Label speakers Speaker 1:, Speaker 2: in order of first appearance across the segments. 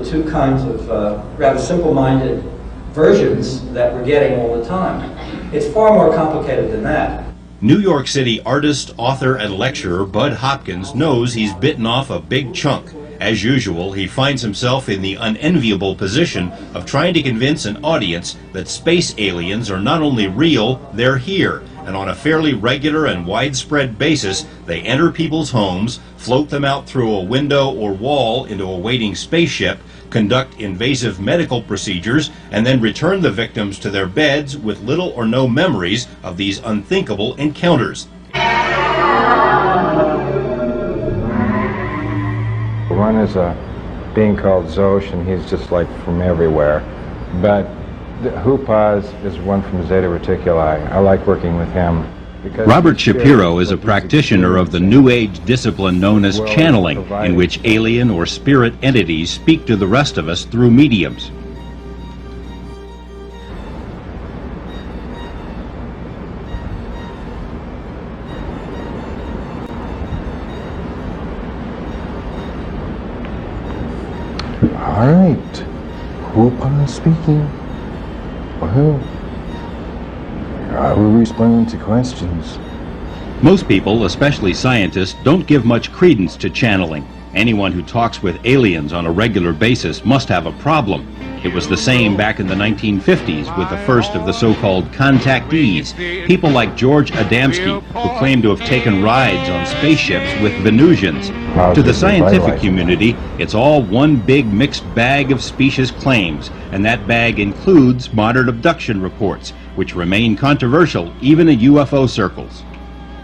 Speaker 1: two kinds of rather simple-minded versions that we're getting all the time. It's far more complicated than that.
Speaker 2: New York City artist, author, and lecturer Bud Hopkins knows he's bitten off a big chunk. As usual, he finds himself in the unenviable position of trying to convince an audience that space aliens are not only real, they're here, and on a fairly regular and widespread basis, they enter people's homes, float them out through a window or wall into a waiting spaceship, conduct invasive medical procedures, and then return the victims to their beds with little or no memories of these unthinkable encounters.
Speaker 3: One is a being called Zosh, and he's just like from everywhere. But the Hoopas is one from Zeta Reticuli. I like working with him.
Speaker 2: Robert Shapiro is a practitioner of the New Age discipline known as channeling, in which alien or spirit entities speak to the rest of us through mediums.
Speaker 3: All right, Hoopa speaking. Well, I will respond to questions.
Speaker 2: Most people, especially scientists, don't give much credence to channeling. Anyone who talks with aliens on a regular basis must have a problem. It was the same back in the 1950s with the first of the so-called contactees, people like George Adamski, who claimed to have taken rides on spaceships with Venusians. To the scientific community, it's all one big mixed bag of specious claims, and that bag includes modern abduction reports, which remain controversial even in UFO circles.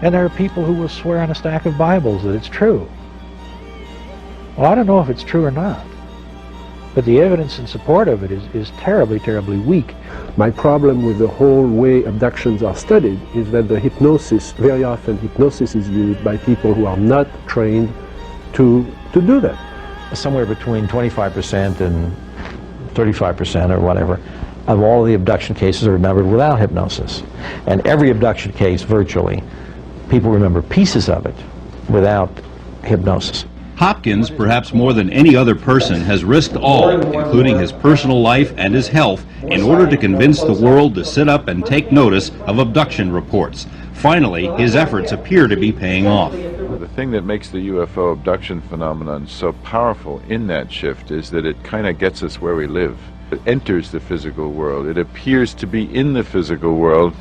Speaker 4: And there are people who will swear on a stack of Bibles that it's true. Well, I don't know if it's true or not, but the evidence in support of it is terribly, terribly weak.
Speaker 5: My problem with the whole way abductions are studied is that the hypnosis, very often hypnosis is used by people who are not trained to do that.
Speaker 4: Somewhere between 25% and 35% or whatever of all the abduction cases are remembered without hypnosis. And every abduction case, virtually, people remember pieces of it without hypnosis.
Speaker 2: Hopkins, perhaps more than any other person, has risked all, including his personal life and his health, in order to convince the world to sit up and take notice of abduction reports. Finally, his efforts appear to be paying off.
Speaker 6: The thing that makes the UFO abduction phenomenon so powerful in that shift is that it kind of gets us where we live. It enters the physical world. It appears to be in the physical world,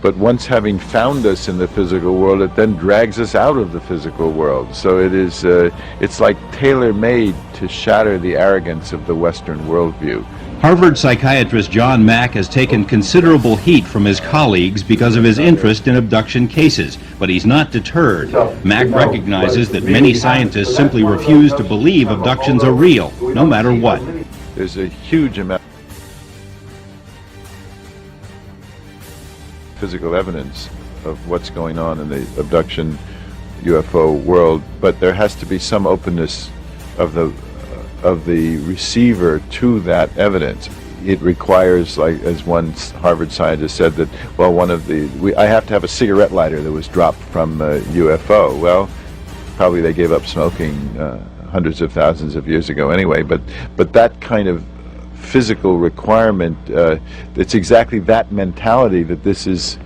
Speaker 6: but once having found us in the physical world, it then drags us out of the physical world. So it is, it's like tailor-made to shatter the arrogance of the Western worldview.
Speaker 2: Harvard psychiatrist John Mack has taken considerable heat from his colleagues because of his interest in abduction cases, but he's not deterred. Mack recognizes that many scientists simply refuse to believe abductions are real, no matter what.
Speaker 6: There's a huge amount physical evidence of what's going on in the abduction UFO world, but there has to be some openness of the receiver to that evidence. It requires, like as one Harvard scientist said, that well, I have to have a cigarette lighter that was dropped from a UFO. Well, probably they gave up smoking hundreds of thousands of years ago anyway, but that kind of physical requirement, it's exactly that mentality that this is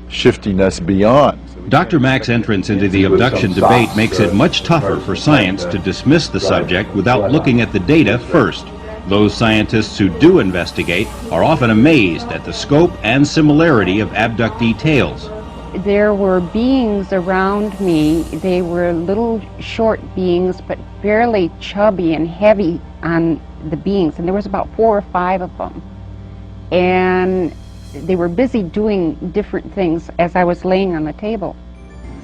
Speaker 6: shifting us beyond.
Speaker 2: Dr. Mack's entrance into the abduction debate makes it much tougher for science to dismiss the subject without looking at the data first. Those scientists who do investigate are often amazed at the scope and similarity of abductee tales.
Speaker 7: There were beings around me. They were little short beings, but fairly chubby and heavy on the beings, and there was about 4 or 5 of them, and they were busy doing different things as I was laying on the table.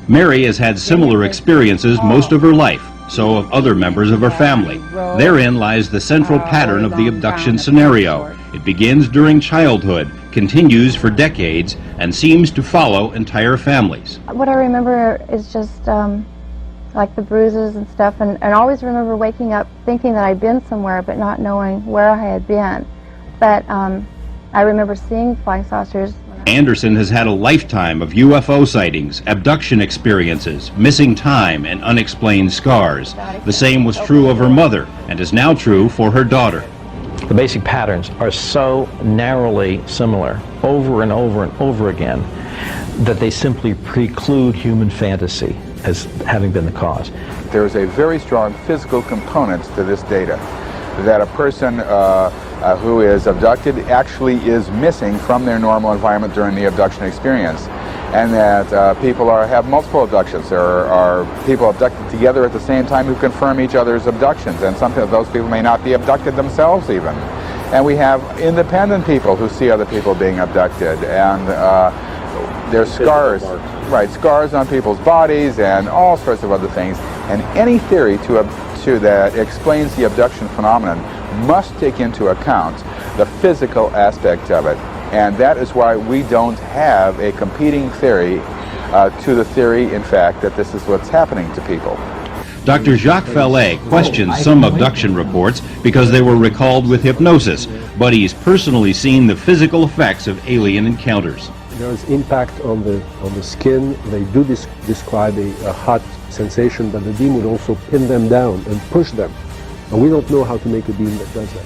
Speaker 2: Mary has had similar experiences most of her life, so have other members of her family. Therein lies the central pattern of the abduction scenario. It begins during childhood, continues for decades, and seems to follow entire families.
Speaker 8: What I remember is just like the bruises and stuff, and I always remember waking up thinking that I'd been somewhere but not knowing where I had been. But I remember seeing flying saucers
Speaker 2: Anderson has had a lifetime of UFO sightings, abduction experiences, missing time, and unexplained scars. The same was true of her mother, and is now true for her daughter.
Speaker 4: The basic patterns are so narrowly similar over and over and over again that they simply preclude human fantasy as having been the cause.
Speaker 9: There is a very strong physical component to this data, that a person who is abducted actually is missing from their normal environment during the abduction experience, and that people have multiple abductions. There are people abducted together at the same time who confirm each other's abductions, and sometimes those people may not be abducted themselves even. And we have independent people who see other people being abducted, and there's scars, right, scars on people's bodies and all sorts of other things. And any theory that explains the abduction phenomenon must take into account the physical aspect of it. And that is why we don't have a competing theory to the theory, in fact, that this is what's happening to people.
Speaker 2: Dr. Jacques Vallée questions some abduction reports because they were recalled with hypnosis, but he's personally seen the physical effects of alien encounters.
Speaker 5: There is impact on the skin. They do describe a hot sensation, but the beam would also pin them down and push them. And we don't know how to make a beam that does that.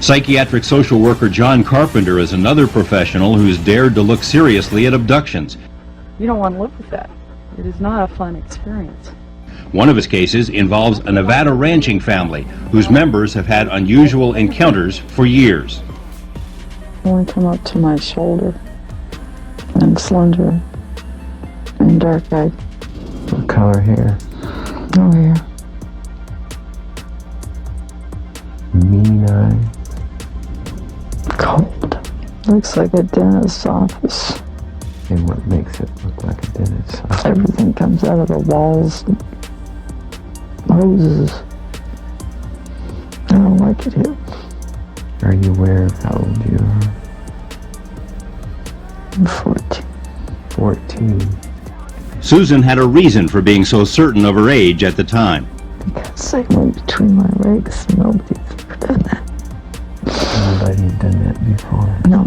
Speaker 2: Psychiatric social worker John Carpenter is another professional who's dared to look seriously at abductions.
Speaker 10: You don't want to live with that. It is not a fun experience.
Speaker 2: One of his cases involves a Nevada ranching family whose members have had unusual encounters for years.
Speaker 10: One come up to my shoulder, and slender, and dark-eyed.
Speaker 3: What color hair?
Speaker 10: Oh, yeah.
Speaker 3: Mean eyes.
Speaker 10: Cold. Looks like a dentist's office.
Speaker 3: And what makes it look like a dentist's office?
Speaker 10: Everything comes out of the walls. Hoses. I don't like it here.
Speaker 3: Are you aware of how old you are?
Speaker 10: I'm 14.
Speaker 3: 14.
Speaker 2: Susan had a reason for being so certain of her age at the time.
Speaker 10: Because they went between my legs. Nobody's ever done that.
Speaker 3: Nobody had done that before.
Speaker 10: No.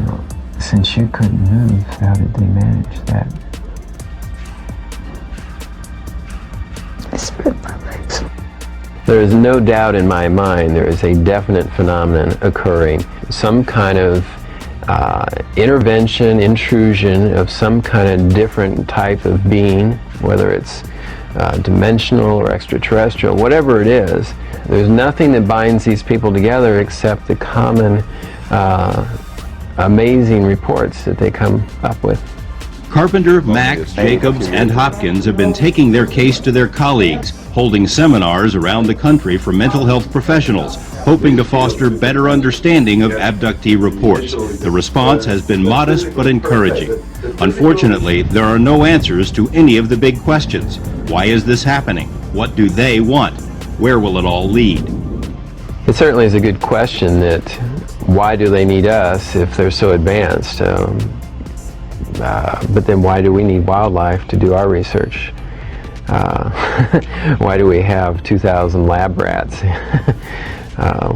Speaker 3: No. Since you couldn't move, how did they manage that?
Speaker 10: I spread my legs.
Speaker 11: There is no doubt in my mind there is a definite phenomenon occurring. Some kind of intervention, intrusion of some kind of different type of being, whether it's dimensional or extraterrestrial, whatever it is. There's nothing that binds these people together except the common amazing reports that they come up with.
Speaker 2: Carpenter, Mack, Jacobs, and Hopkins have been taking their case to their colleagues, holding seminars around the country for mental health professionals, hoping to foster better understanding of abductee reports. The response has been modest but encouraging. Unfortunately, there are no answers to any of the big questions. Why is this happening? What do they want? Where will it all lead?
Speaker 11: It certainly is a good question that why do they need us if they're so advanced? But then why do we need wildlife to do our research? Why do we have 2,000 lab rats?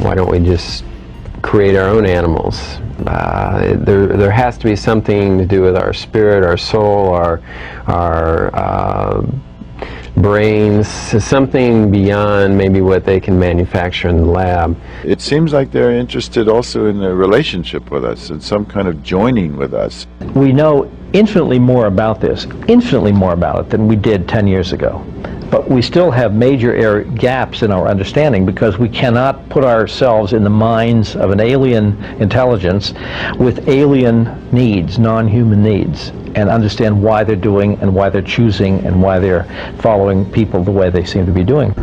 Speaker 11: Why don't we just create our own animals? There has to be something to do with our spirit, our soul, our brains, something beyond maybe what they can manufacture in the lab.
Speaker 6: It seems like they're interested also in a relationship with us, in some kind of joining with us.
Speaker 4: We know infinitely more about this, infinitely more about it than we did 10 years ago. But we still have major gaps in our understanding because we cannot put ourselves in the minds of an alien intelligence with alien needs, non-human needs, and understand why they're doing and why they're choosing and why they're following people the way they seem to be doing.